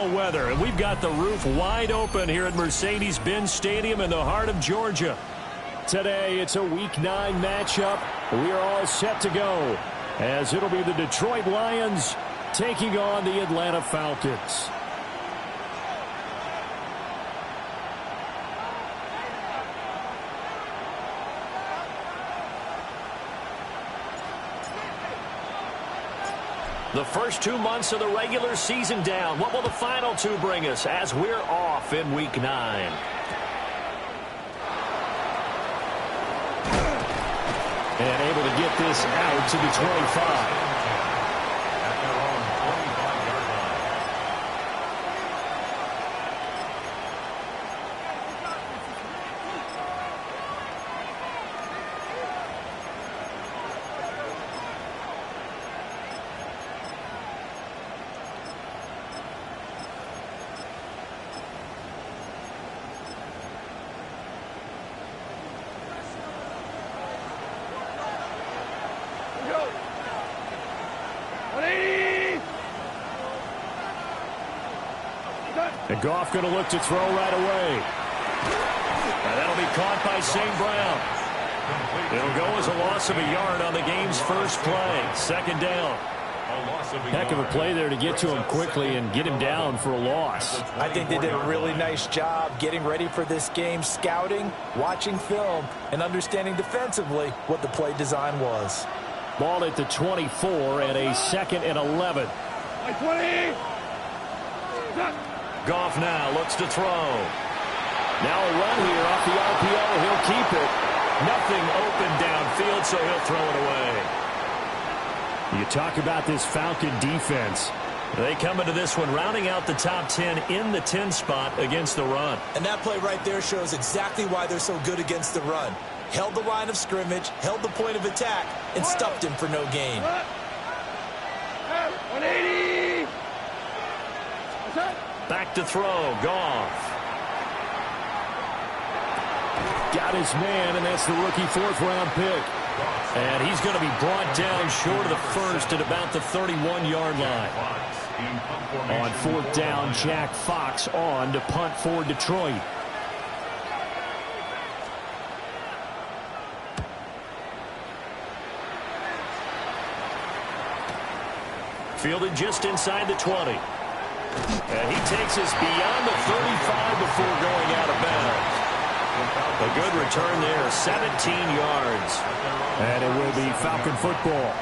Weather, and we've got the roof wide open here at Mercedes-Benz Stadium in the heart of Georgia. Today, it's a Week 9 matchup. We are all set to go, as it'll be the Detroit Lions taking on the Atlanta Falcons. The first 2 months of the regular season down. What will the final 2 bring us as we're off in Week 9? And able to get this out to the 25. And Goff going to look to throw right away. And that'll be caught by St. Brown. It'll go as a loss of a yard on the game's first play. Second down. Heck of a play there to get to him quickly and get him down for a loss. I think they did a really nice job getting ready for this game, scouting, watching film, and understanding defensively what the play design was. Ball at the 24 and a 2nd and 11. 20. Goff now looks to throw. Now a run here off the RPO. He'll keep it. Nothing open downfield, so he'll throw it away. You talk about this Falcon defense. They come into this one rounding out the top 10 in the 10 spot against the run. And that play right there shows exactly why they're so good against the run. Held the line of scrimmage, held the point of attack, and stuffed him for no gain. 180. Back to throw. Goff. Got his man, and that's the rookie 4th-round pick. And he's going to be brought down short of the first at about the 31-yard line. On 4th down, Jack Fox on to punt for Detroit. Fielded just inside the 20. And he takes us beyond the 35 before going out of bounds. A good return there, 17 yards. And it will be Falcon football.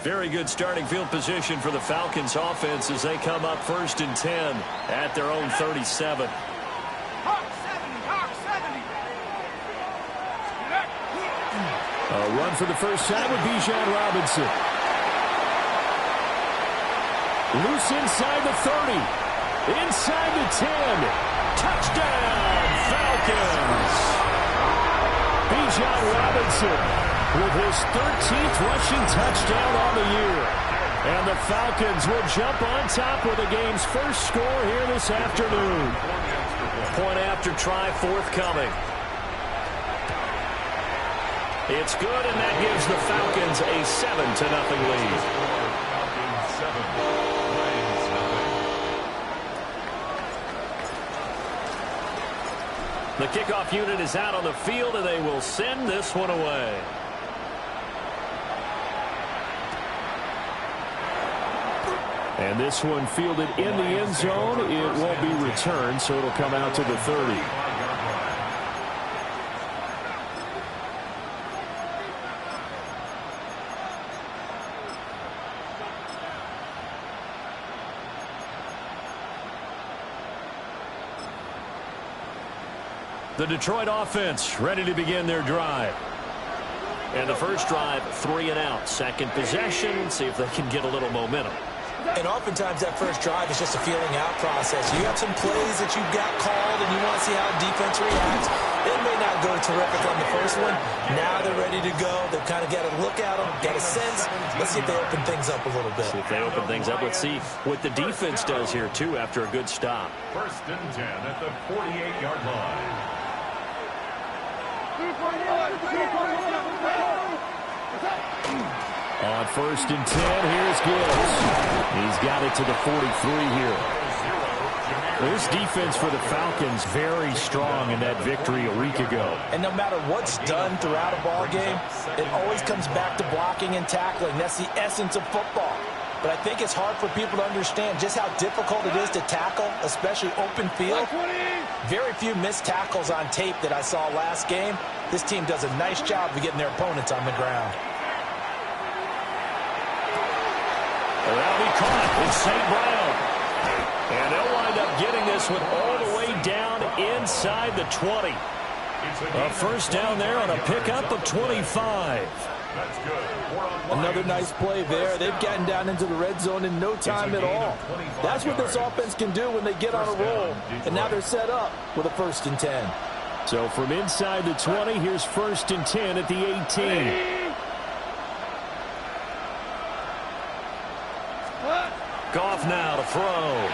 Very good starting field position for the Falcons offense as they come up 1st and 10 at their own 37. A run for the first time with Bijan Robinson. Loose inside the 30. Inside the 10. Touchdown, Falcons. Bijan Robinson with his 13th rushing touchdown on the year. And the Falcons will jump on top with the game's first score here this afternoon. Point after try forthcoming. It's good, and that gives the Falcons a 7-0 lead. The kickoff unit is out on the field, and they will send this one away. And this one fielded in the end zone. It won't be returned, so it'll come out to the 30. The Detroit offense ready to begin their drive. And the first drive, 3 and out. Second possession, see if they can get a little momentum. And oftentimes that first drive is just a feeling out process. You have some plays that you've got called and you want to see how defense reacts. It may not go terrific on the first one. Now they're ready to go. They've kind of got to look at them, got a sense. Let's see if they open things up a little bit. See if they open things up. Let's see what the defense does here, too, after a good stop. 1st and 10 at the 48-yard line. On 1st and 10, here's Gibbs. He's got it to the 43 here. This defense for the Falcons very strong in that victory a week ago. And no matter what's done throughout a ball game, it always comes back to blocking and tackling. That's the essence of football. But I think it's hard for people to understand just how difficult it is to tackle, especially open field. Very few missed tackles on tape that I saw last game. This team does a nice job of getting their opponents on the ground. That'll be caught. It's St. Brown. And they'll wind up getting this one all the way down inside the 20. A first down there on a pickup of 25. That's good. Another nice play there. They've gotten down into the red zone in no time at all. That's what this offense can do when they get on a roll. And now they're set up with a 1st and 10. So from inside the 20, here's 1st and 10 at the 18. Goff now to throw.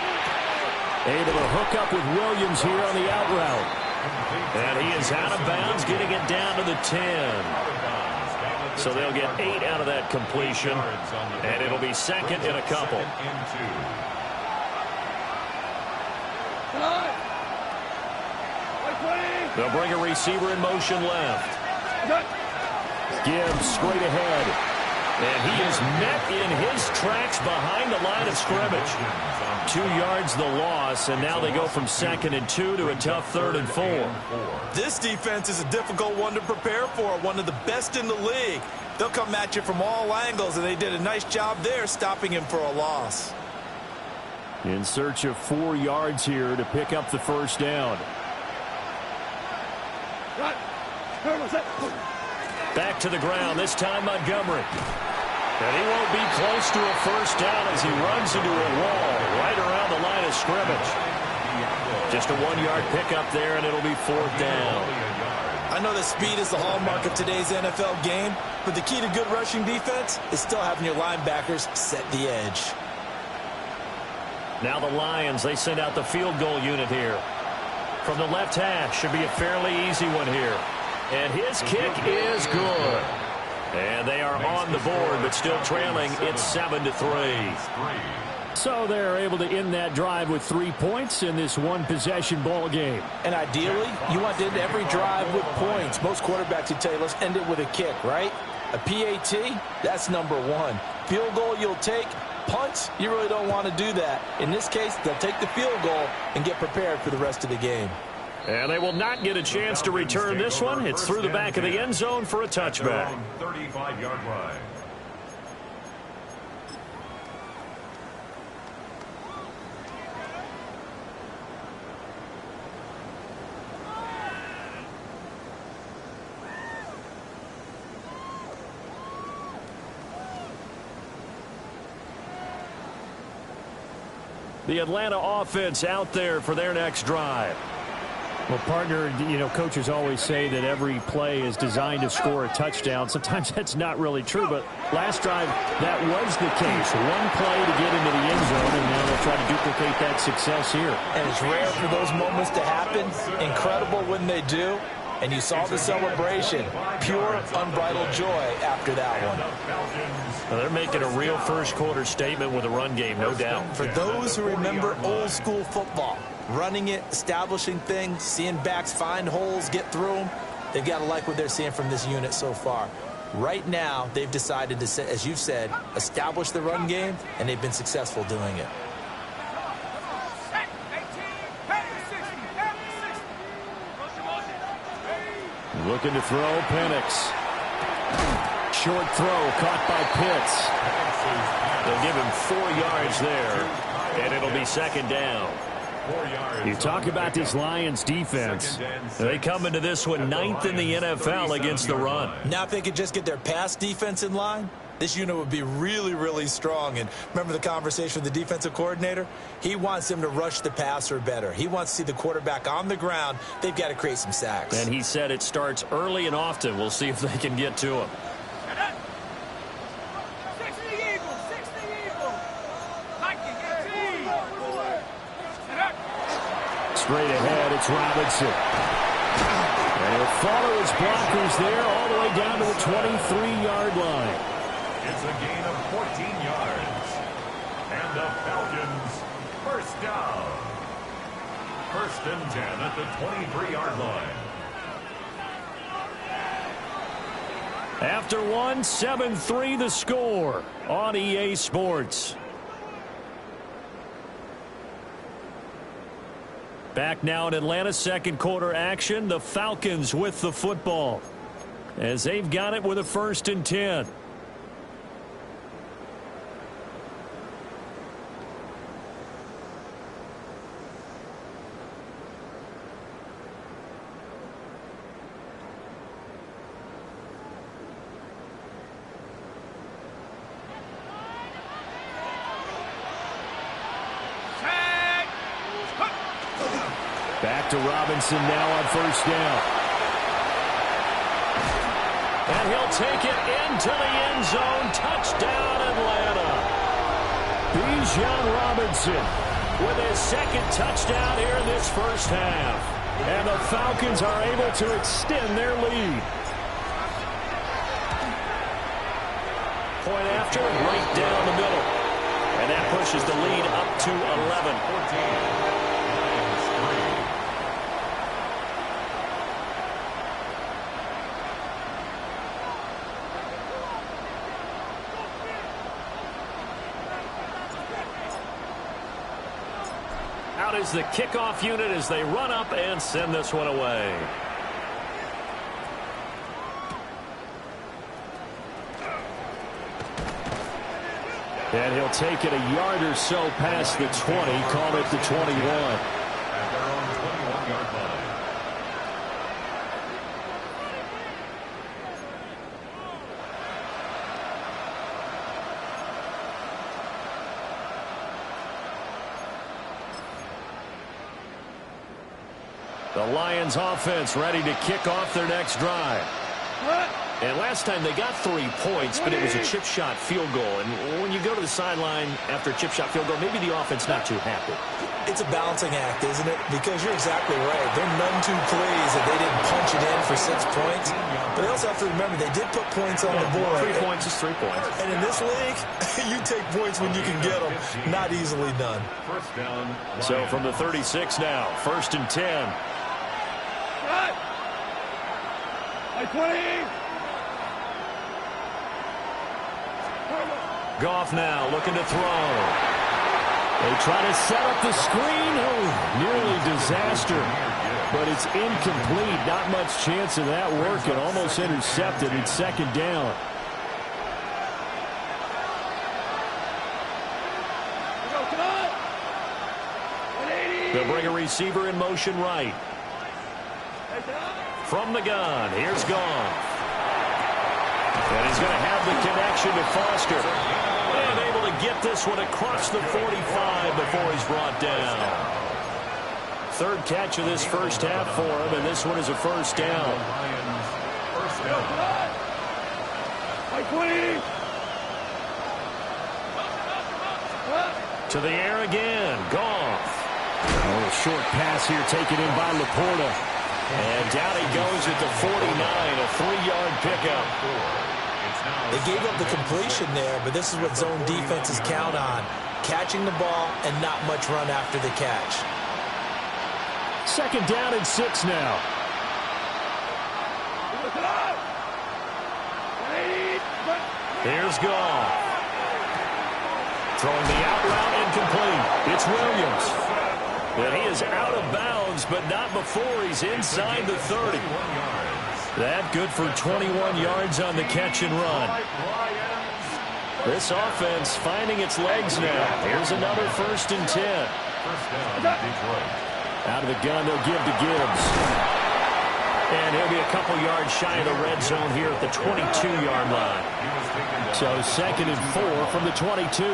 Able to hook up with Williams here on the out route. And he is out of bounds, getting it down to the 10. So they'll get 8 out of that completion. And it'll be 2nd and a couple. They'll bring a receiver in motion left. Gibbs straight ahead. And he is met in his tracks behind the line of scrimmage. 2 yards the loss, and now they go from 2nd and 2 to a tough 3rd and 4. This defense is a difficult one to prepare for, one of the best in the league. They'll come at you from all angles, and they did a nice job there stopping him for a loss. In search of 4 yards here to pick up the first down. Back to the ground, this time Montgomery. And he won't be close to a first down as he runs into a wall right around the line of scrimmage. Just a 1-yard pickup there, and it'll be 4th down. I know that speed is the hallmark of today's NFL game, but the key to good rushing defense is still having your linebackers set the edge. Now the Lions, they send out the field goal unit here. From the left hash, should be a fairly easy one here. And his kick is good. And they are on the board, but still trailing. It's 7-3. So they're able to end that drive with 3 points in this one-possession ball game. And ideally, you want to end every drive with points. Most quarterbacks would tell you, let's end it with a kick, right? A PAT, that's number 1. Field goal you'll take. Punts, you really don't want to do that. In this case, they'll take the field goal and get prepared for the rest of the game. And they will not get a chance to return this one. It's through the back of the end zone for a touchback. 35-yard line. The Atlanta offense out there for their next drive. Well, partner, coaches always say that every play is designed to score a touchdown. Sometimes that's not really true, but last drive, that was the case. One play to get into the end zone, and now they'll try to duplicate that success here. And it's rare for those moments to happen. Incredible when they do. And you saw the celebration. Pure, unbridled joy after that one. Well, they're making a real first-quarter statement with a run game, no doubt. For those who remember old-school football, running it, establishing things, seeing backs find holes, get through them, they've got to like what they're seeing from this unit so far. Right now, they've decided to, as you've said, establish the run game, and they've been successful doing it. Looking to throw, Penix. Short throw, caught by Pitts. They'll give him 4 yards there, and it'll be 2nd down. You talk about this Lions defense. They come into this one 9th in the NFL against the run. Now if they could just get their pass defense in line, this unit would be really, really strong. And remember the conversation with the defensive coordinator? He wants them to rush the passer better. He wants to see the quarterback on the ground. They've got to create some sacks. And he said it starts early and often. We'll see if they can get to him. Straight ahead, it's Robinson. And he'll follow his blockers there all the way down to the 23-yard line. It's a gain of 14 yards. And the Falcons, first down. 1st and 10 at the 23-yard line. After one, 7-3 the score on EA Sports. Back now in Atlanta, second quarter action. The Falcons with the football as they've got it with a 1st and 10. Back to Robinson now on 1st down. And he'll take it into the end zone. Touchdown, Atlanta. Bijan Robinson with his 2nd touchdown here in this first half. And the Falcons are able to extend their lead. Point after, right down the middle. And that pushes the lead up to 11. Out is the kickoff unit as they run up and send this one away. And he'll take it a yard or so past the 20, call it the 21. At their own 21-yard line. The Lions offense ready to kick off their next drive. And last time they got 3 points, but it was a chip shot field goal. And when you go to the sideline after a chip shot field goal, maybe the offense not too happy. It's a balancing act, isn't it? Because you're exactly right. They're none too pleased that they didn't punch it in for 6 points. But they also have to remember they did put points on the board. 3 points is 3 points. And in this league, you take points when you can get them. Not easily done. First down. So from the 36 now, 1st and 10. By 20. Goff now looking to throw. They try to set up the screen. Oh, nearly disaster. But it's incomplete. Not much chance of that working. Almost intercepted. It's 2nd down. They'll bring a receiver in motion right. From the gun, here's Goff. And he's going to have the connection to Foster. And able to get this one across the 45 before he's brought down. 3rd catch of this first half for him, and this one is a 1st down. First down. By 20. To the air again, Goff. A little short pass here taken in by Laporta. And down he goes at the 49, a 3-yard pickup. They gave up the completion there, but this is what zone defenses count on. Catching the ball and not much run after the catch. 2nd down and 6 now. Here's Goff. Throwing the out route incomplete. It's Williams. And he is out of bounds, but not before he's inside the 30. That good for 21 yards on the catch and run. This offense finding its legs now. Here's another 1st and 10. Out of the gun, they'll give to Gibbs. And he'll be a couple yards shy of the red zone here at the 22-yard line. So 2nd and 4 from the 22.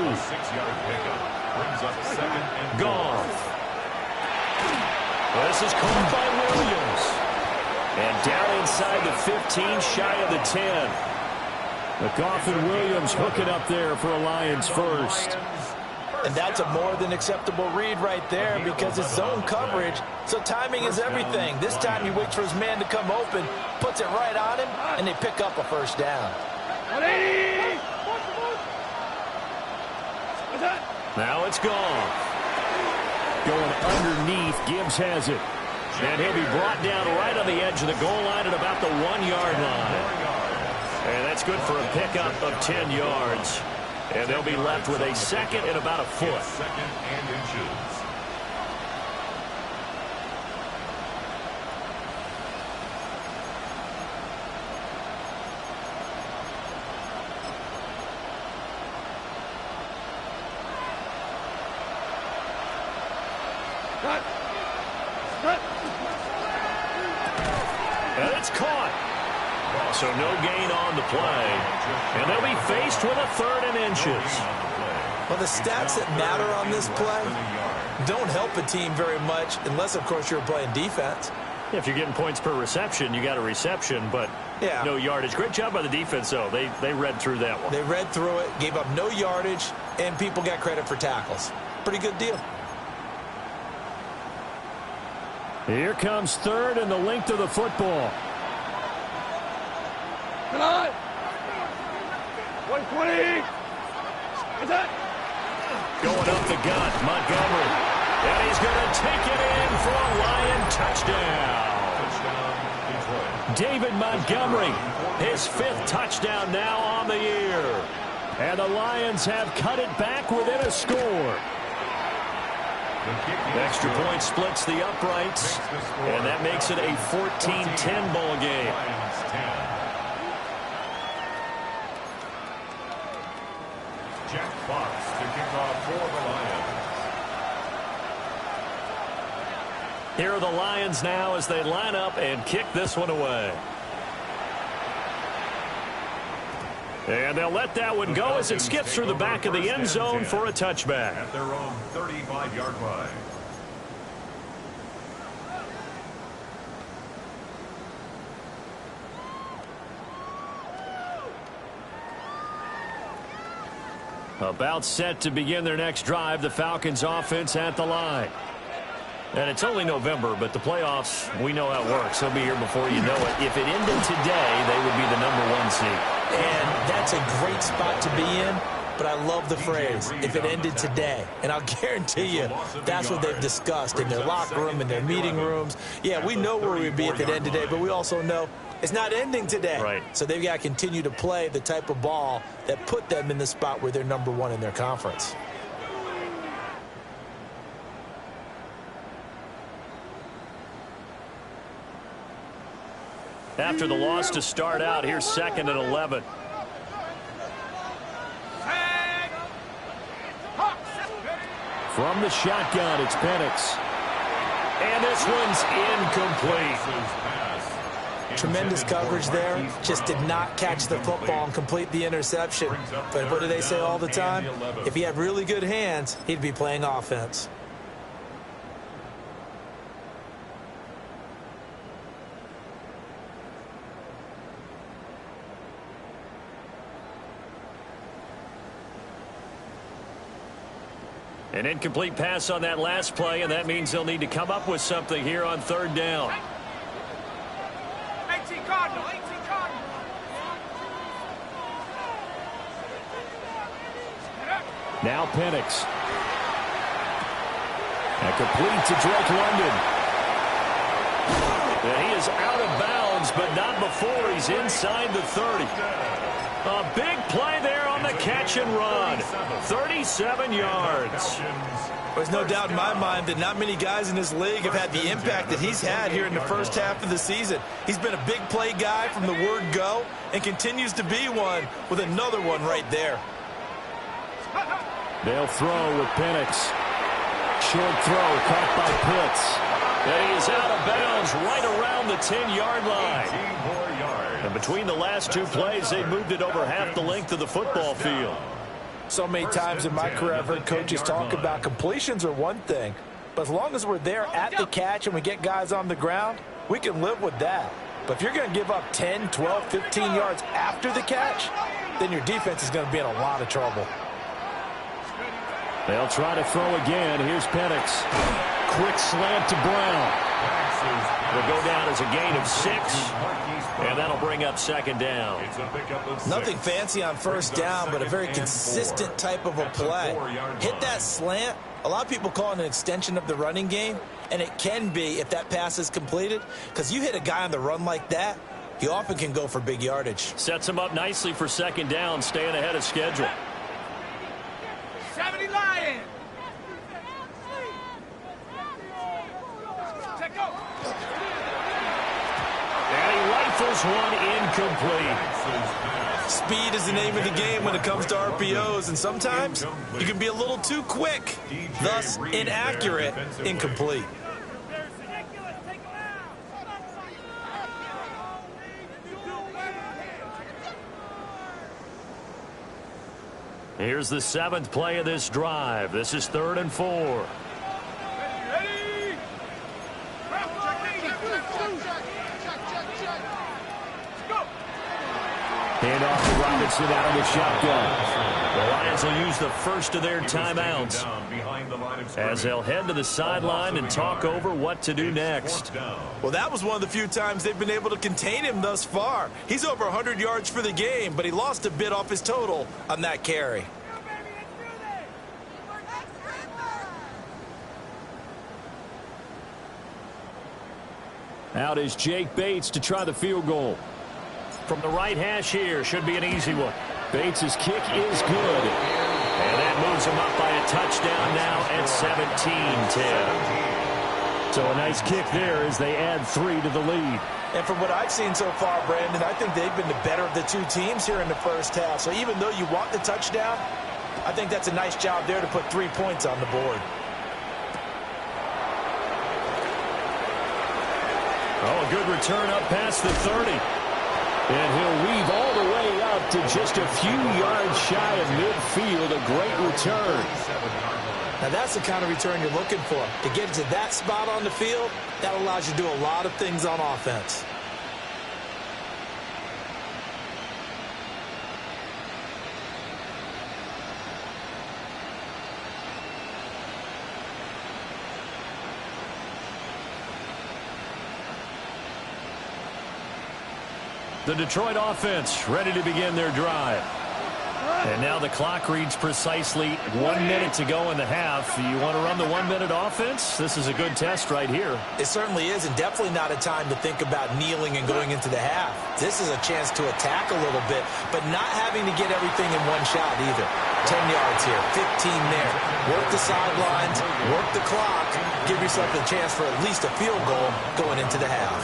Goff. This is caught by Williams. And down inside the 15, shy of the 10. Goff and Williams hooking up there for a Lions first. And that's a more than acceptable read right there because it's zone coverage, so timing is everything. This time he waits for his man to come open, puts it right on him, and they pick up a 1st down. 180. Now it's gone. Going underneath, Gibbs has it. And he'll be brought down right on the edge of the goal line at about the 1-yard line. And that's good for a pickup of 10 yards. And they'll be left with a second and about a foot. Second and inches. And it's caught. So no gain on the play. And they'll be faced with a third and inches. Well, the stats that matter on this play don't help a team very much unless, of course, you're playing defense. If you're getting points per reception, you got a reception, but no yardage. Great job by the defense, though. They read through that one. They read through it, gave up no yardage, and people got credit for tackles. Pretty good deal. Here comes third and the length of the football. Come on! 120! What's that? Going up the gut, Montgomery. And he's going to take it in for a Lion touchdown. David Montgomery, his 5th touchdown now on the year. And the Lions have cut it back within a score. Extra point splits the uprights, and that makes it a 14-10 ball game. Jack Fox to kick off for the Lions. Here are the Lions now as they line up and kick this one away. And they'll let that one go as it skips through the back of the end zone for a touchback. At their own 35-yard line. About set to begin their next drive, the Falcons offense at the line. And it's only November, but the playoffs, we know how it works. They'll be here before you know it. If it ended today, they would be the #1 seed. And that's a great spot to be in, but I love the phrase, if it ended today. And I'll guarantee you that's what they've discussed in their locker room, in their meeting rooms. Yeah, we know where we'd be if it ended today, but we also know it's not ending today. Right. So they've got to continue to play the type of ball that put them in the spot where they're #1 in their conference. After the loss to start out, here's 2nd and 11. From the shotgun, it's Penix. And this one's incomplete. Tremendous coverage there. Just did not catch the football and complete the interception. But what do they say all the time? If he had really good hands, he'd be playing offense. An incomplete pass on that last play, and that means they'll need to come up with something here on 3rd down. 18 Cardinal, 18 Cardinal. Now Penix. And complete to Drake London. And he is out of bounds, but not before he's inside the 30. A big play there on the catch and run. 37 yards. There's no doubt in my mind that not many guys in this league have had the impact that he's had here in the first half of the season. He's been a big play guy from the word go and continues to be one with another one right there. They'll throw with Penix. Short throw caught by Pitts. And he is out of bounds right around the 10-yard line. And between the last 2 plays, they moved it over half the length of the football field. So many times in my career, I've heard coaches talk about completions are one thing, but as long as we're there at the catch and we get guys on the ground, we can live with that. But if you're going to give up 10, 12, 15 yards after the catch, then your defense is going to be in a lot of trouble. They'll try to throw again. Here's Penix. Quick slant to Brown. Will go down as a gain of 6, and that'll bring up second down. Nothing fancy on first down, but a very consistent type of a play. Hit that slant. A lot of people call it an extension of the running game, and it can be if that pass is completed, because you hit a guy on the run like that, he often can go for big yardage. Sets him up nicely for second down, staying ahead of schedule. 70 Lions. And he rifles one incomplete. Speed is the name of the game when it comes to RPOs, and sometimes you can be a little too quick, thus inaccurate, incomplete. Here's the 7th play of this drive. This is 3rd and 4. Hand off to Robinson out of the shotgun. The Lions will use the first of their timeouts as they'll head to the sideline and talk over what to do next. Well, that was one of the few times they've been able to contain him thus far. He's over 100 yards for the game, but he lost a bit off his total on that carry. Out is Jake Bates to try the field goal. From the right hash here, should be an easy one. Bates' kick is good. And that moves him up by a touchdown now at 17-10. So a nice kick there as they add 3 to the lead. And from what I've seen so far, Brandon, I think they've been the better of the two teams here in the first half. So even though you want the touchdown, I think that's a nice job there to put 3 points on the board. Oh, a good return up past the 30. And he'll weave all the way up to just a few yards shy of midfield. A great return. Now that's the kind of return you're looking for. To get to that spot on the field, that allows you to do a lot of things on offense. The Detroit offense ready to begin their drive. And now the clock reads precisely 1 minute to go in the half. You want to run the 1 minute offense? This is a good test right here. It certainly is, and definitely not a time to think about kneeling and going into the half. This is a chance to attack a little bit, but not having to get everything in one shot either. 10 yards here, 15 there. Work the sidelines, work the clock, give yourself a chance for at least a field goal going into the half.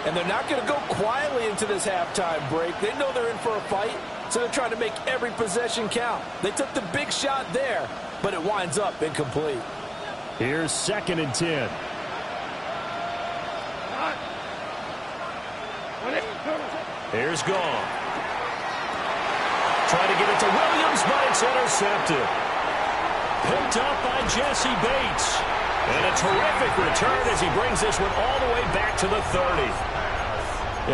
And they're not going to go quietly into this halftime break. They know they're in for a fight, so they're trying to make every possession count. They took the big shot there, but it winds up incomplete. Here's 2nd and 10. Here's Gone. Trying to get it to Williams, but it's intercepted. Picked up by Jesse Bates. And a terrific return as he brings this one all the way back to the 30.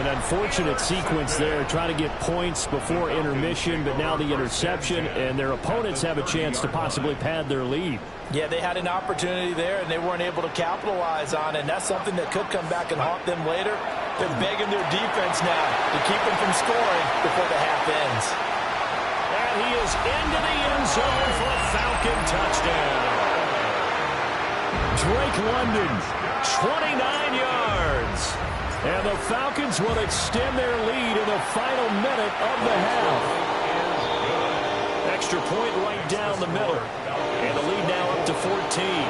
An unfortunate sequence there, trying to get points before intermission, but now the interception, and their opponents have a chance to possibly pad their lead. Yeah, they had an opportunity there, and they weren't able to capitalize on it, and that's something that could come back and haunt them later. They're begging their defense now to keep them from scoring before the half ends. And he is into the end zone for a Falcon touchdown. Drake London, 29 yards. And the Falcons will extend their lead in the final minute of the half. Extra point right down the middle. And the lead now up to 14.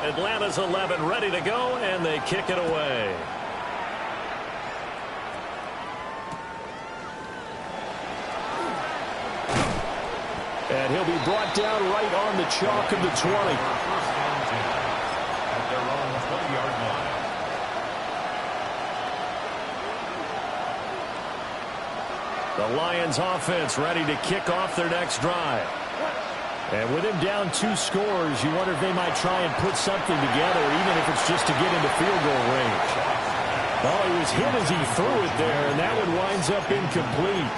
Atlanta's 11 ready to go, and they kick it away. And he'll be brought down right on the chalk of the 20. At their own 20-yard line. The Lions offense ready to kick off their next drive. And with him down 2 scores, you wonder if they might try and put something together, even if it's just to get into field goal range. Oh, he was hit as he threw it there, and that one winds up incomplete.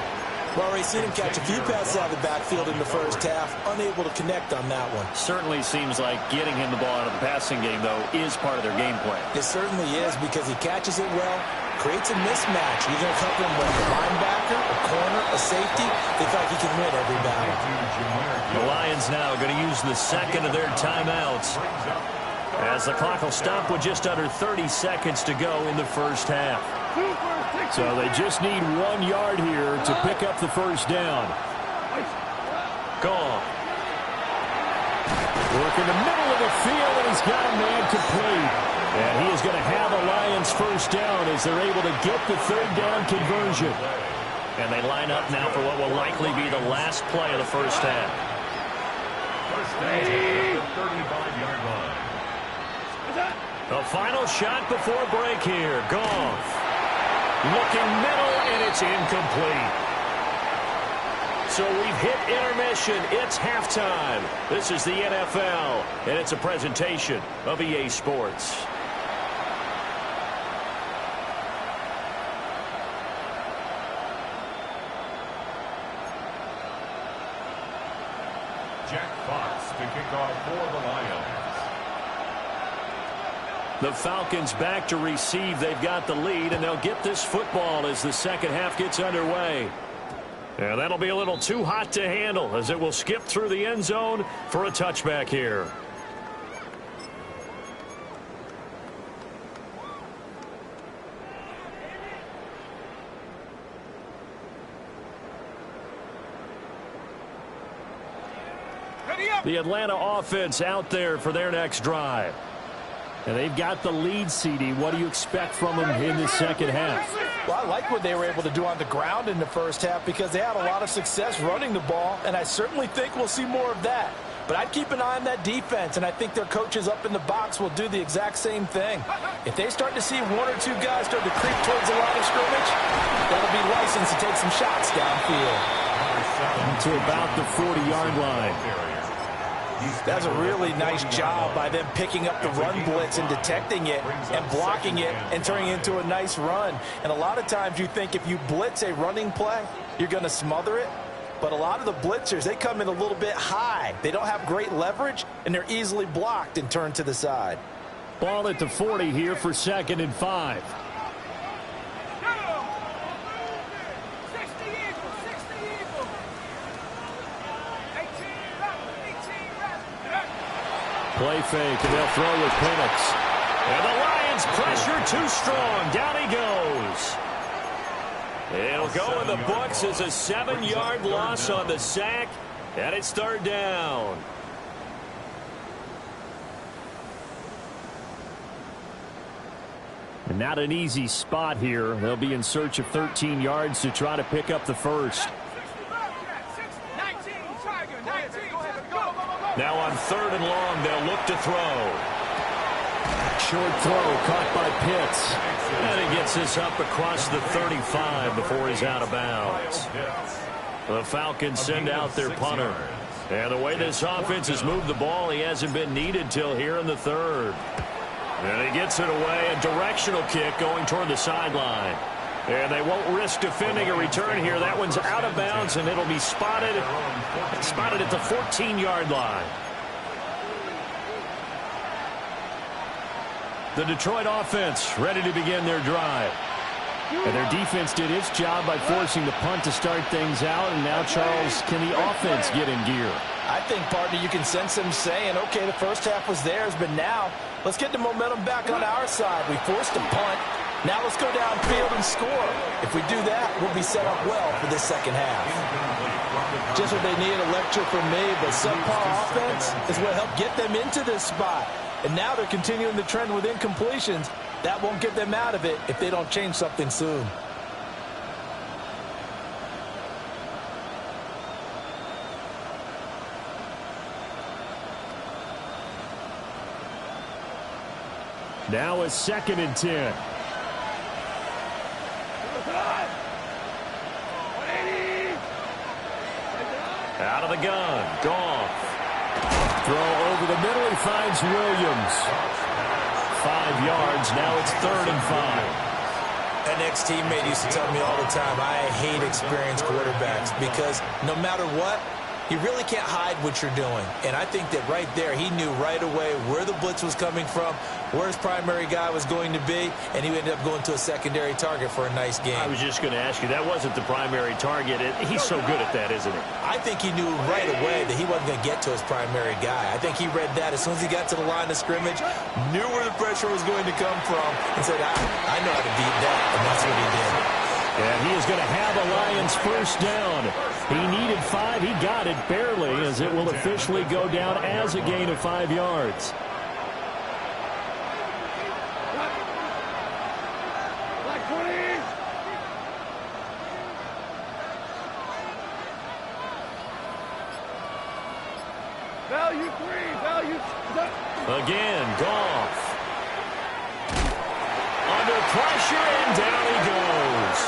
Well, we've seen him catch a few passes out of the backfield in the first half, unable to connect on that one. Certainly seems like getting him the ball out of the passing game, though, is part of their game plan. It certainly is because he catches it well, creates a mismatch. You're going to cover him with a linebacker, a corner, a safety. They feel like he can win every battle. The Lions now going to use the second of their timeouts as the clock will stop with just under 30 seconds to go in the first half. So they just need 1 yard here to pick up the first down. Gone. Work in the middle of the field, and he's got a man complete. And he is going to have a Lions first down as they're able to get the third down conversion. And they line up now for what will likely be the last play of the first half. First down at the 35-yard line. The final shot before break here. Goff. Looking middle, and it's incomplete. So we've hit intermission. It's halftime. This is the NFL, and it's a presentation of EA Sports. Jack Fox to kick off for the Lions. The Falcons back to receive. They've got the lead, and they'll get this football as the second half gets underway. And that'll be a little too hot to handle as it will skip through the end zone for a touchback here. The Atlanta offense out there for their next drive. And they've got the lead, CD. What do you expect from them in the second half? Well, I like what they were able to do on the ground in the first half because they had a lot of success running the ball, and I certainly think we'll see more of that. But I'd keep an eye on that defense, and I think their coaches up in the box will do the exact same thing. If they start to see 1 or 2 guys start to creep towards the line of scrimmage, that'll be licensed to take some shots downfield. To about the 40-yard line. That's a really nice job by them picking up the run blitz and detecting it and blocking it and turning it into a nice run. And a lot of times you think if you blitz a running play, you're going to smother it. But a lot of the blitzers, they come in a little bit high. They don't have great leverage, and they're easily blocked and turned to the side. Ball at the 40 here for 2nd and 5. Play fake, and they'll throw with Penix. And the Lions pressure too strong. Down he goes. It'll go in the books as a 7-yard loss on the sack, and it's 3rd down. And not an easy spot here. They'll be in search of 13 yards to try to pick up the first. Now on 3rd and long, they'll look to throw. Short throw caught by Pitts. And he gets this up across the 35 before he's out of bounds. The Falcons send out their punter. And the way this offense has moved the ball, he hasn't been needed till here in the 3rd. And he gets it away, a directional kick going toward the sideline. And they won't risk defending a return here. That one's out of bounds, and it'll be spotted at the 14-yard line. The Detroit offense ready to begin their drive. And their defense did its job by forcing the punt to start things out. And now, Charles, can the offense get in gear? I think, partner, you can sense them saying, okay, the first half was theirs, but now let's get the momentum back on our side. We forced a punt. Now let's go downfield and score. If we do that, we'll be set up well for this second half. Just what they need, a lecture from me, but subpar offense is what helped get them into this spot. And now they're continuing the trend with incompletions. That won't get them out of it if they don't change something soon. Now a 2nd and 10. Out of the gun, Goff. Throw over the middle, he finds Williams. 5 yards, now it's 3rd and 5. An ex-teammate used to tell me all the time, I hate experienced quarterbacks because no matter what, you really can't hide what you're doing. And I think that right there, he knew right away where the blitz was coming from, where his primary guy was going to be, and he ended up going to a secondary target for a nice game. I was just going to ask you, that wasn't the primary target. He's so good at that, isn't he? I think he knew right away that he wasn't going to get to his primary guy. I think he read that as soon as he got to the line of scrimmage, knew where the pressure was going to come from, and said, I know how to beat that, and that's what he did. And he is going to have a Lions first down. He needed 5. He got it barely, as it will officially go down as a gain of 5 yards. Like 20. Value 3. Value. Again, Goff. Under pressure, and down he goes.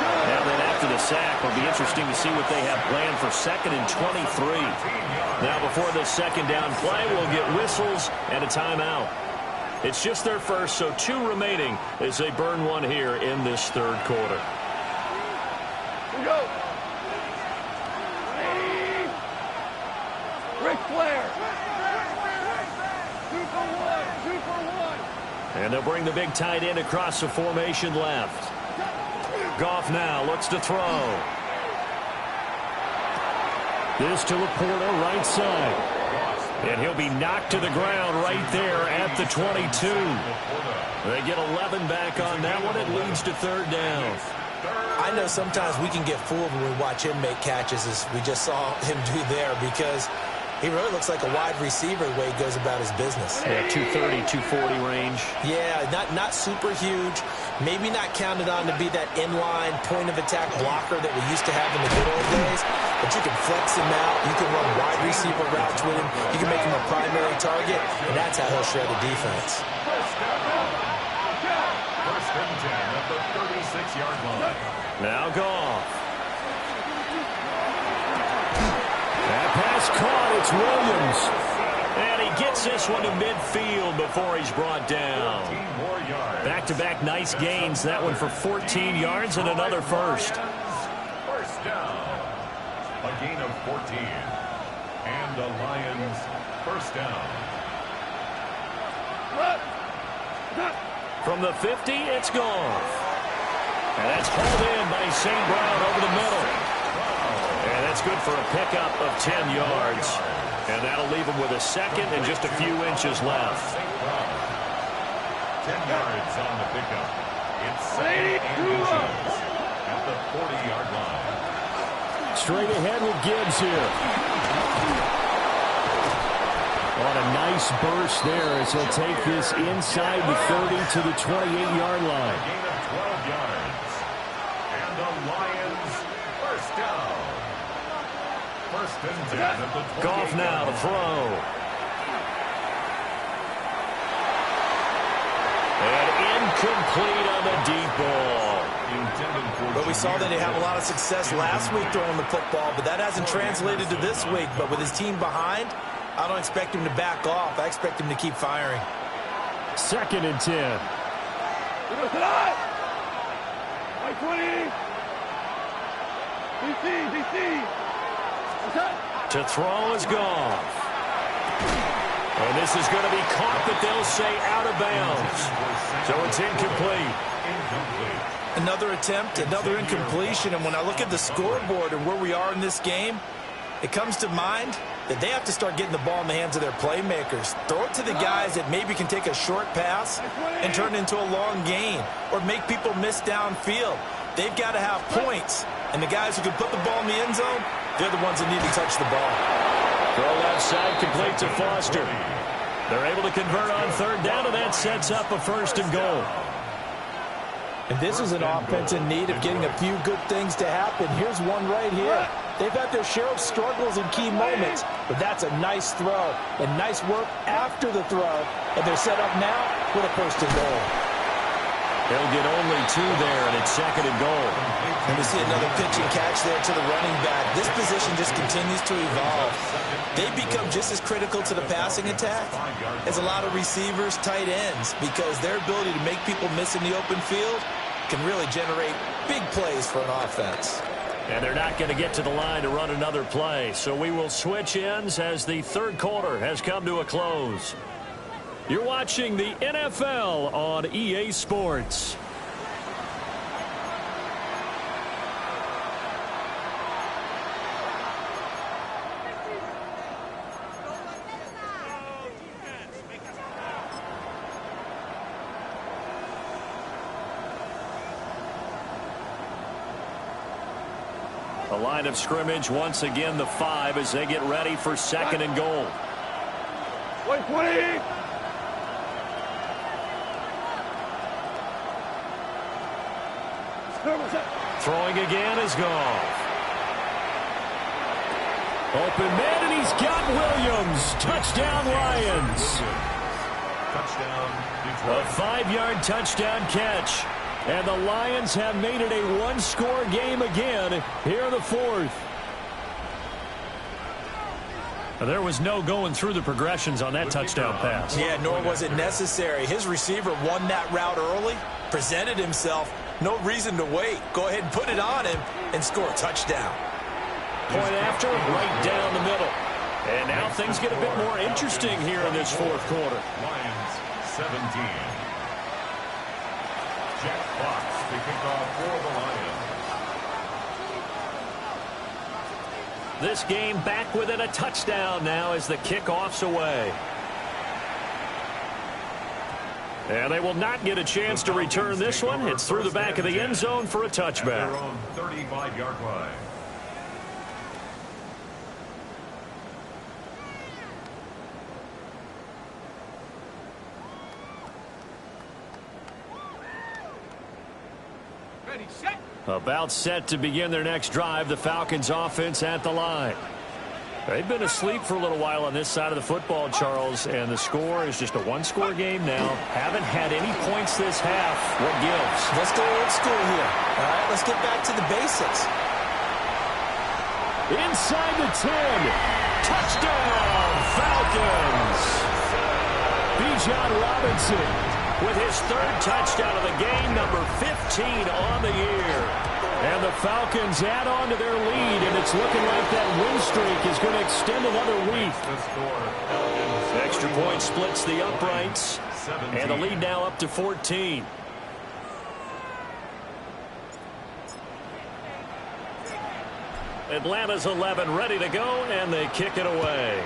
Now then, after the sack, it'll be interesting to see what they have planned for 2nd and 23. Now, before the second down play, we'll get whistles and a timeout. It's just their first, so 2 remaining as they burn one here in this third quarter. Here we go. Ric Flair. 2 for 1. 2 for 1. And they'll bring the big tight end across the formation left. Goff now looks to throw. This to Laporta, right side. And he'll be knocked to the ground right there at the 22. They get 11 back on that one. It leads to third down. I know sometimes we can get fooled when we watch him make catches, as we just saw him do there, because he really looks like a wide receiver the way he goes about his business. Yeah, 230, 240 range. Yeah, not super huge. Maybe not counted on to be that inline point-of-attack blocker that we used to have in the good old days. But you can flex him out. You can run wide receiver routes with him. You can make him a primary target, and that's how he'll shred a defense. First and 10 at the 36-yard line. Now Goff. That pass caught. It's Williams. And he gets this one to midfield before he's brought down. Back-to-back nice gains. That one for 14 yards and another first. First down. A gain of 14. And the Lions first down. From the 50, it's Goff. And that's hauled in by St. Brown over the middle. And that's good for a pickup of 10 yards. And that'll leave him with a second and just a few inches left. 10 yards on the pickup. It's 2 inches at the 40-yard line. Straight ahead with Gibbs here. On a nice burst there as he'll take this inside the 30 to the 28-yard line. Gain of 12 yards. And the Lions first down. First and 10 at the 28. Goff now to throw. And incomplete on the deep ball. But we saw that he had a lot of success last week throwing the football, but that hasn't translated to this week. But with his team behind, I don't expect him to back off. I expect him to keep firing. 2nd and 10. Like 20. DC. To throw is Goff. And this is going to be caught, but they'll say out of bounds. So it's incomplete. Another attempt, another incompletion. And when I look at the scoreboard and where we are in this game, it comes to mind that they have to start getting the ball in the hands of their playmakers. Throw it to the guys that maybe can take a short pass and turn it into a long gain or make people miss downfield. They've got to have points. And the guys who can put the ball in the end zone, they're the ones that need to touch the ball. Throw left side, complete to Foster. They're able to convert on third down, and that sets up a first and goal. And this is an offense in need of getting a few good things to happen. Here's one right here. They've had their share of struggles in key moments, but that's a nice throw and nice work after the throw. And they're set up now with a first and goal. They'll get only 2 there, and it's 2nd and goal. And we see another pitch and catch there to the running back. This position just continues to evolve. They become just as critical to the passing attack as a lot of receivers, tight ends, because their ability to make people miss in the open field can really generate big plays for an offense. And they're not going to get to the line to run another play. So we will switch ends as the third quarter has come to a close. You're watching the NFL on EA Sports. The line of scrimmage once again the 5 as they get ready for second and goal. Wait, 20. Throwing again is Goff. Open man, and he's got Williams. Touchdown, Lions. Touchdown, A Detroit. 5-yard touchdown catch. And the Lions have made it a one-score game again here in the fourth. There was no going through the progressions on that touchdown pass. Yeah, nor was it necessary. His receiver won that route early, presented himself. No reason to wait. Go ahead and put it on him and score a touchdown. Point after, right down the middle. And now things get a bit more interesting here in this fourth quarter. Lions 17. Jack Fox to kick off for the Lions. This game back within a touchdown now as the kickoff's away. And they will not get a chance to return this one. It's through the back of the end zone for a touchback. Their own 35-yard line. Ready, set. About set to begin their next drive, the Falcons offense at the line. They've been asleep for a little while on this side of the football, Charles, and the score is just a one-score game now. Haven't had any points this half. What gives? Let's go old school here. All right, let's get back to the basics. Inside the 10. Touchdown, Falcons. Bijan Robinson with his third touchdown of the game, number 15 on the year. And the Falcons add on to their lead, and it's looking like that win streak is going to extend another week. The score, Falcons. Extra point splits the uprights, 17. and the lead now up to 14. Atlanta's 11 ready to go, and they kick it away.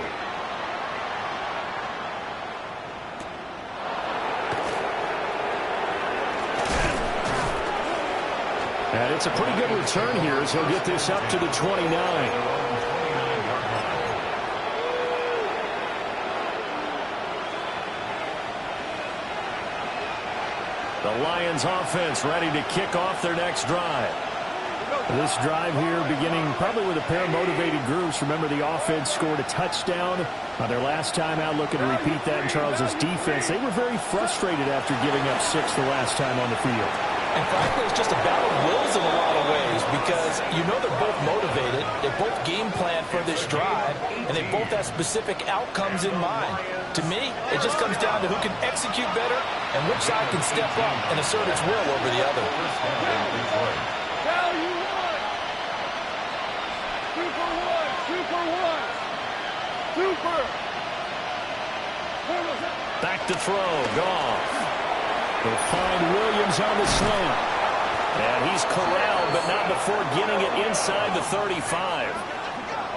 And it's a pretty good return here as he'll get this up to the 29. The Lions offense ready to kick off their next drive. This drive here beginning probably with a pair of motivated groups. Remember, the offense scored a touchdown on their last time out. Looking to repeat that in Charles's defense. They were very frustrated after giving up 6 the last time on the field. And frankly, it's just a battle of wills in a lot of ways because you know they're both motivated. They both game plan for this drive, and they both have specific outcomes in mind. To me, it just comes down to who can execute better and which side can step up and assert its will over the other. Cal, you won. 2 for 1. 2 for 1. Super. Back to throw. Goff. They'll find Williams on the slant. And he's corralled, but not before getting it inside the 35.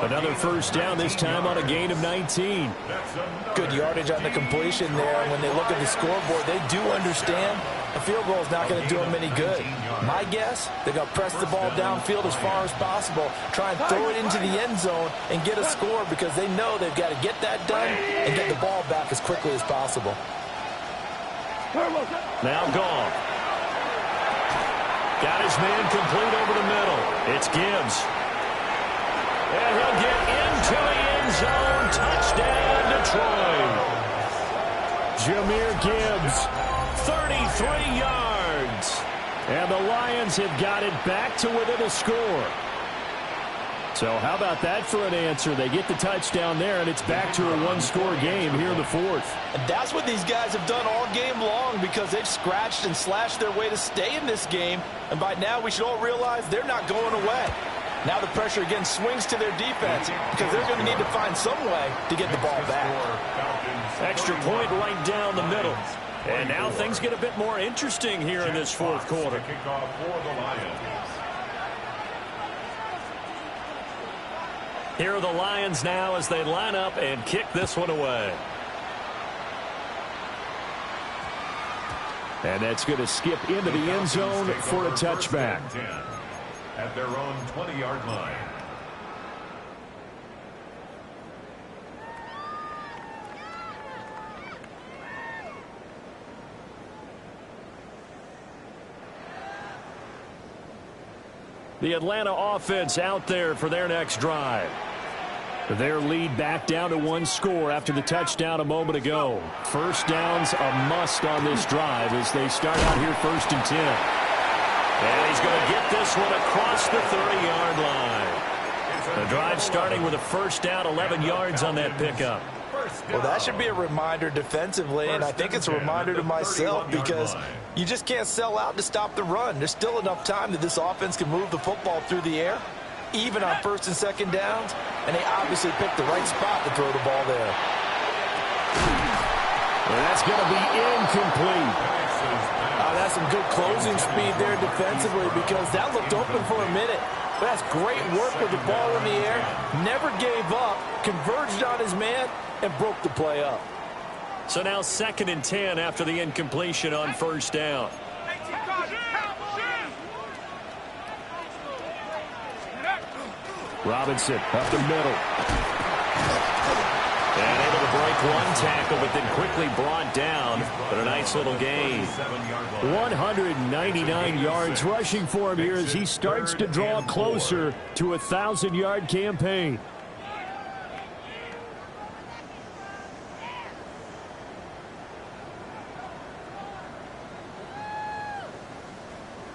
Another first down, this time on a gain of 19. Good yardage on the completion there. And when they look at the scoreboard, they do understand a field goal is not going to do them any good. My guess, they're going to press the ball downfield as far as possible, try and throw it into the end zone and get a score because they know they've got to get that done and get the ball back as quickly as possible. Now Goff. Got his man complete over the middle. It's Gibbs. And he'll get into the end zone. Touchdown, Detroit. Jahmyr Gibbs, 33 yards. And the Lions have got it back to within a score. So how about that for an answer? They get the touchdown there, and it's back to a one-score game here in the fourth. And that's what these guys have done all game long because they've scratched and slashed their way to stay in this game. And by now, we should all realize they're not going away. Now the pressure again swings to their defense because they're going to need to find some way to get the ball back. Extra point right down the middle. And now things get a bit more interesting here in this fourth quarter. Kickoff for the Lions. Here are the Lions now as they line up and kick this one away. And that's going to skip into the end zone for a touchback. At their own 20-yard line. The Atlanta offense out there for their next drive. Their lead back down to one score after the touchdown a moment ago. First down's a must on this drive as they start out here 1st and 10. And he's going to get this one across the 30-yard line. The drive starting with a first down, 11 yards on that pickup. Well, that should be a reminder defensively, and I think it's a reminder to myself because you just can't sell out to stop the run. There's still enough time that this offense can move the football through the air, even on 1st and 2nd downs, and they obviously picked the right spot to throw the ball there. And that's going to be incomplete. That's some good closing speed there defensively because that looked open for a minute. But that's great work with the ball in the air. Never gave up, converged on his man, and broke the play up. So now 2nd and 10 after the incompletion on first down. Robinson up the middle. And able to break one tackle, but then quickly brought down. But a nice little gain. 199 yards rushing for him here as he starts to draw closer to a 1,000-yard campaign.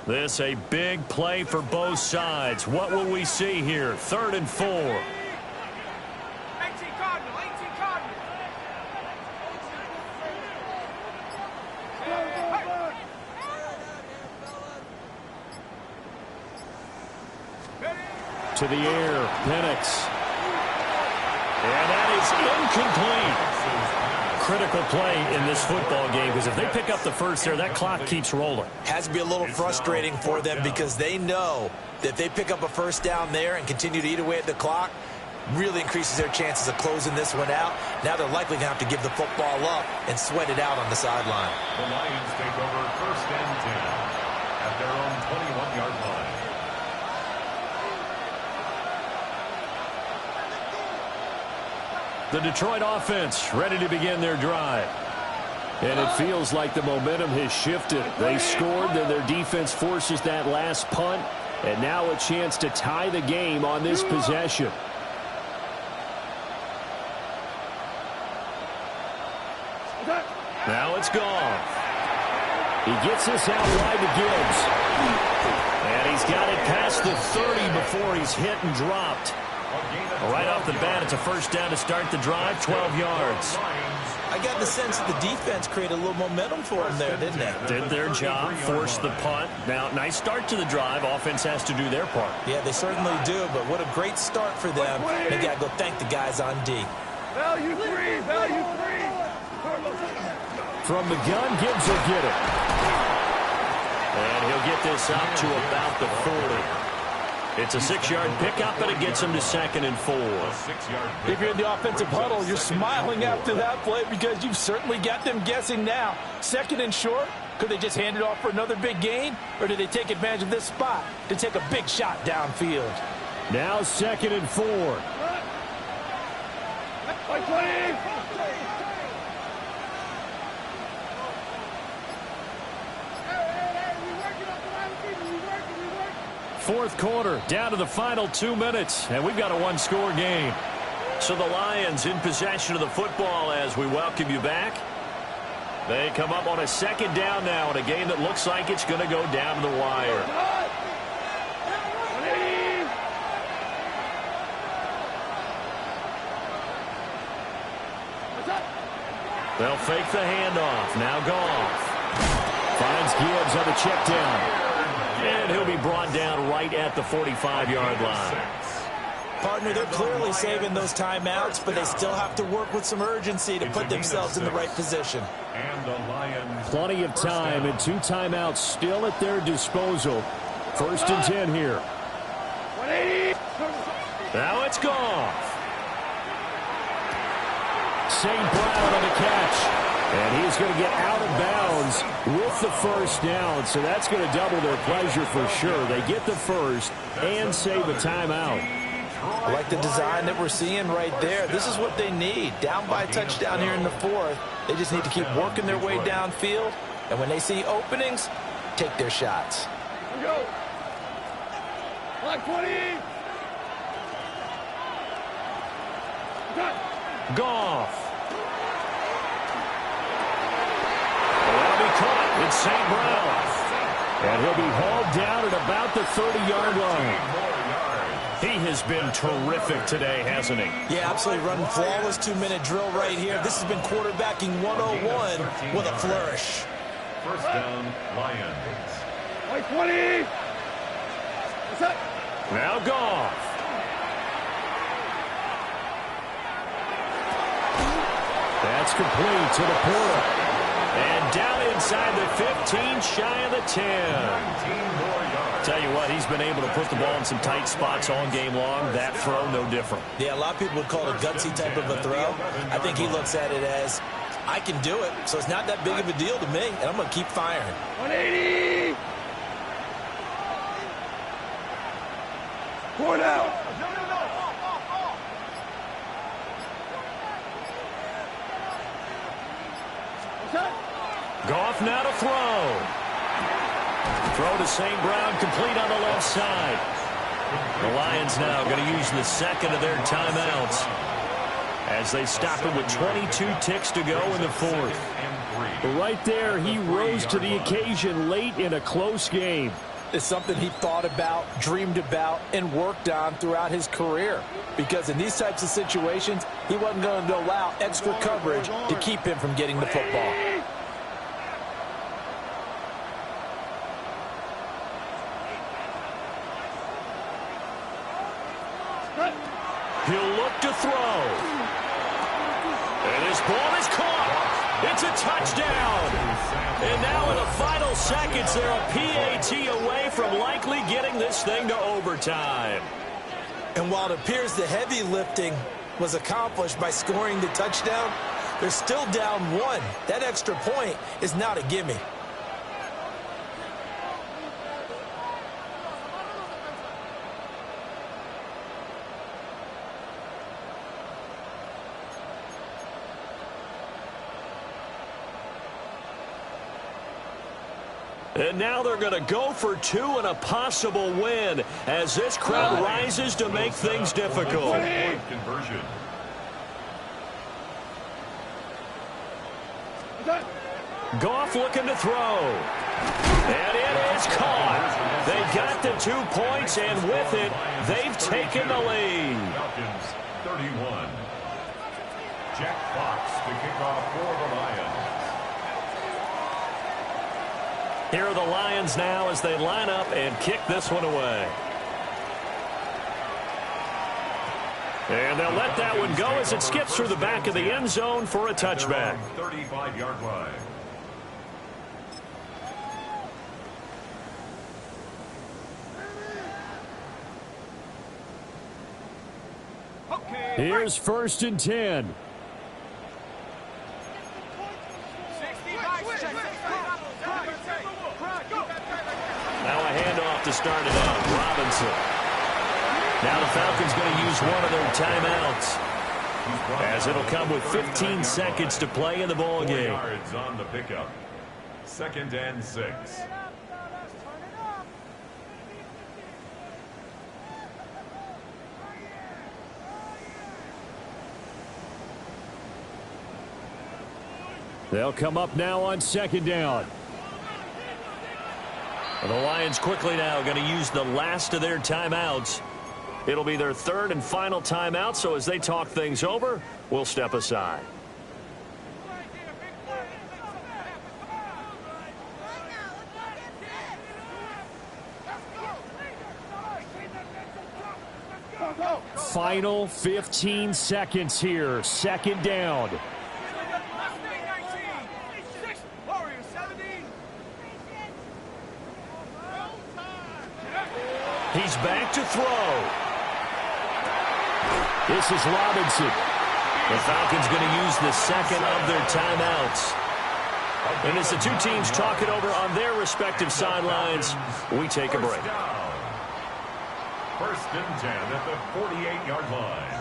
This a big play for both sides. What will we see here? 3rd and 4. 18 Cardinal, 18 Cardinal. To the air, Penix. And that is incomplete. Critical play in this football game because if they pick up the first there, that clock keeps rolling. Has to be a little frustrating for them because they know that if they pick up a first down there and continue to eat away at the clock, really increases their chances of closing this one out. Now they're likely going to have to give the football up and sweat it out on the sideline. The Lions take over 1st and 10 at their own 21-yard line. The Detroit offense ready to begin their drive. And it feels like the momentum has shifted. They scored, then their defense forces that last punt. And now a chance to tie the game on this possession. Now it's gone. He gets this out wide to Gibbs. And he's got it past the 30 before he's hit and dropped. Right off the bat, it's a first down to start the drive, 12 yards. I got the sense that the defense created a little momentum for them there, didn't they? Did their job, forced the punt. Now, nice start to the drive. Offense has to do their part. Yeah, they certainly do, but what a great start for them. They got to go thank the guys on D. Value free, value free. From the gun, Gibbs will get it. And he'll get this up to about the 40. It's a 6-yard pickup, and it gets him to 2nd and 4. If you're in the offensive huddle, you're smiling after that play because you've certainly got them guessing now. 2nd and short, could they just hand it off for another big gain? Or do they take advantage of this spot to take a big shot downfield? Now 2nd and 4. Fourth quarter, down to the final 2 minutes, and we've got a one-score game. So the Lions in possession of the football as we welcome you back. They come up on a 2nd down now in a game that looks like it's going to go down to the wire. They'll fake the handoff. Now Goff. Finds Gibbs on the check down. And he'll be brought down right at the 45-yard line. Partner, they're clearly saving those timeouts, but they still have to work with some urgency to put themselves in the right position. And the Lions. Plenty of time and 2 timeouts still at their disposal. 1st and 10 here. 180. Now it's Goff. St. Brown on the catch. And he's going to get out of bounds with the 1st down. So that's going to double their pleasure for sure. They get the 1st and save a timeout. I like the design that we're seeing right there. This is what they need. Down by a touchdown here in the 4th. They just need to keep working their way downfield. And when they see openings, take their shots. Here we go. Block 20. Cut. Goff. That'll be caught. It's St. Brown. And he'll be hauled down at about the 30-yard line. He has been terrific today, hasn't he? Yeah, absolutely. Running flawless 2-minute drill right here. This has been quarterbacking 101 with a flourish. 1st down, Lions. Like 20. What's that? Now Goff. That's complete to the Porter. And down inside the 15, shy of the 10. Tell you what, he's been able to put the ball in some tight spots all game long. That throw, no different. Yeah, a lot of people would call it a gutsy type of a throw. I think he looks at it as, I can do it, so it's not that big of a deal to me, and I'm going to keep firing. 180. 4 down. Goff now to throw. Throw to St. Brown, complete on the left side. The Lions now going to use the 2nd of their timeouts as they stop him with 22 ticks to go in the 4th. Right there, he rose to the occasion late in a close game. It's something he thought about, dreamed about, and worked on throughout his career. Because in these types of situations, he wasn't going to allow extra coverage to keep him from getting the football. He'll look to throw. And his ball is caught. It's a touchdown. And now in the final seconds, they're a PAT away from likely getting this thing to overtime. And while it appears the heavy lifting was accomplished by scoring the touchdown, they're still down 1. That extra point is not a gimme. And now they're going to go for 2 and a possible win as this crowd rises to make things difficult. Conversion. Goff looking to throw. And it is caught. They got the 2 points, and with it, they've taken the lead. Falcons 31. Jack Fox to kick off for the Lions. Here are the Lions now as they line up and kick this one away. And they'll let that one go as it skips through the back of the end zone for a touchback. 35-yard line. Here's 1st and 10. Now a handoff to start it out. Robinson. Now the Falcons going to use one of their timeouts as it'll come with 15 seconds to play in the ball 4 game. yards on the pickup. 2nd and 6. They'll come up now on 2nd down. And the Lions quickly now going to use the last of their timeouts. It'll be their 3rd and final timeout, so as they talk things over, we'll step aside. Final 15 seconds here. Second down. He's back to throw. This is Robinson. The Falcons going to use the second of their timeouts. And as the two teams talk it over on their respective sidelines, we take a break. First and 10 at the 48-yard line.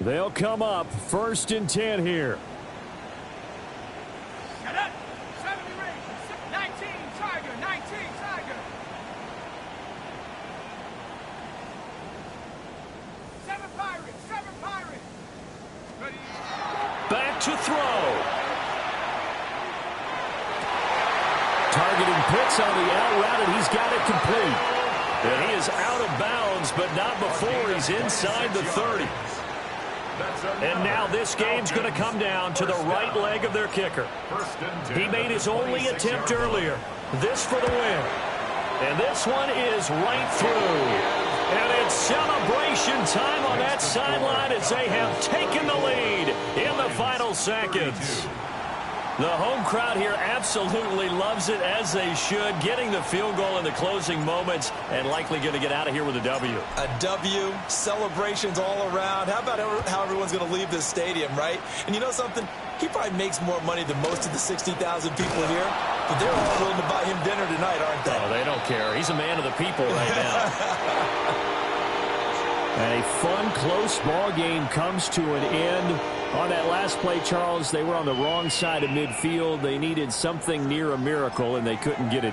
They'll come up first and 10 here. Back to throw. Targeting Pitts on the out route, and he's got it complete. And he is out of bounds, but not before he's inside the 30. And now this game's going to come down to the right leg of their kicker. He made his only attempt earlier. This for the win. And this one is right through. And it's celebration time on that sideline as they have taken the lead in the final seconds. The home crowd here absolutely loves it, as they should, getting the field goal in the closing moments and likely going to get out of here with a W. A W, celebrations all around. How about how everyone's going to leave this stadium, right? And you know something? He probably makes more money than most of the 60,000 people here, but they're all willing to buy him dinner tonight, aren't they? Oh, they don't care. He's a man of the people right now. And a fun, close ball game comes to an end. On that last play, Charles, they were on the wrong side of midfield. They needed something near a miracle, and they couldn't get it